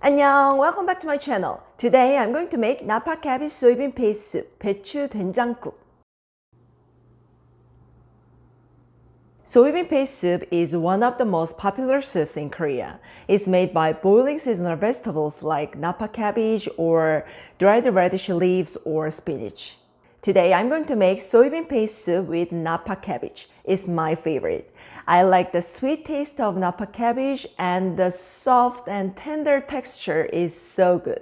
안녕, welcome back to my channel. Today I'm going to make Napa cabbage soybean paste soup, 배추된장국. Soybean paste soup is one of the most popular soups in Korea. It's made by boiling seasonal vegetables like Napa cabbage or dried radish leaves or spinach. Today I'm going to make soybean paste soup with Napa cabbage. It's my favorite. I like the sweet taste of Napa cabbage and the soft and tender texture is so good.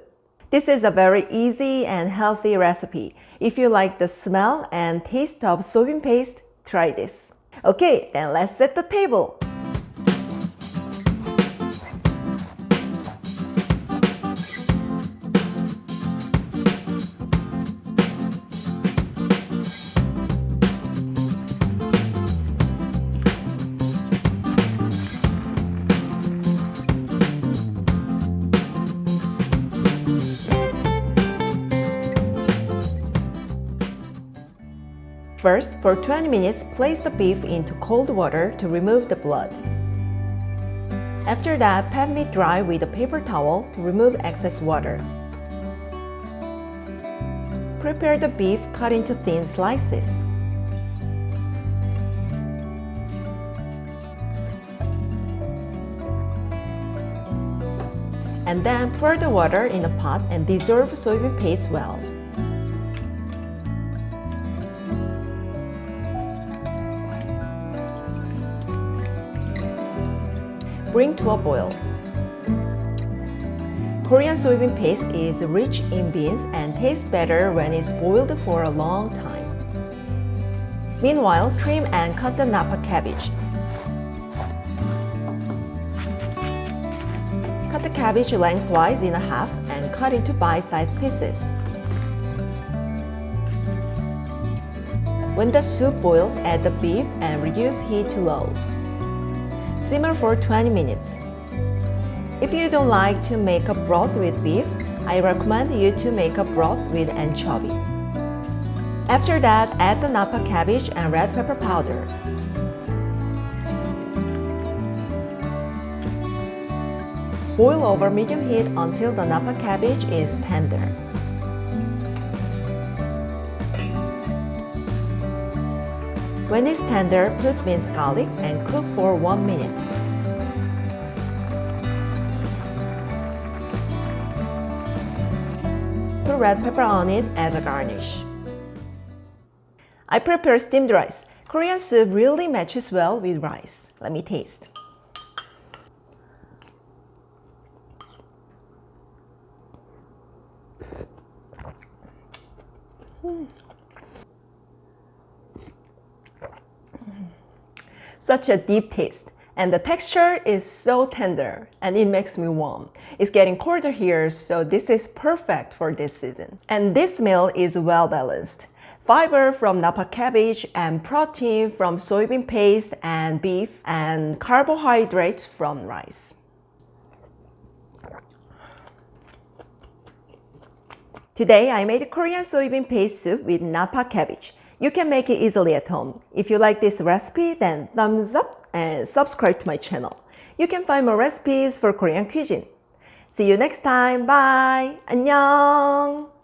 This is a very easy and healthy recipe. If you like the smell and taste of soybean paste, try this. Okay, then let's set the table. First, for 20 minutes, place the beef into cold water to remove the blood. After that, pat meat dry with a paper towel to remove excess water. Prepare the beef cut into thin slices. And then pour the water in a pot and dissolve soybean paste well. Bring to a boil. Korean soybean paste is rich in beans and tastes better when it's boiled for a long time. Meanwhile, trim and cut the Napa cabbage. Cut the cabbage lengthwise in half and cut into bite-sized pieces. When the soup boils, add the beef and reduce heat to low. Simmer for 20 minutes. If you don't like to make a broth with beef, I recommend you to make a broth with anchovy. After that, add the Napa cabbage and red pepper powder. Boil over medium heat until the Napa cabbage is tender. When it's tender, put minced garlic and cook for 1 minute. Put red pepper on it as a garnish. I prepare steamed rice. Korean soup really matches well with rice. Let me taste. Such a deep taste, and the texture is so tender and it makes me warm. It's getting colder here, so this is perfect for this season. And this meal is well balanced. Fiber from Napa cabbage and protein from soybean paste and beef and carbohydrates from rice. Today I made Korean soybean paste soup with Napa cabbage. You can make it easily at home. If you like this recipe, then thumbs up and subscribe to my channel. You can find more recipes for Korean cuisine. See you next time. Bye. 안녕.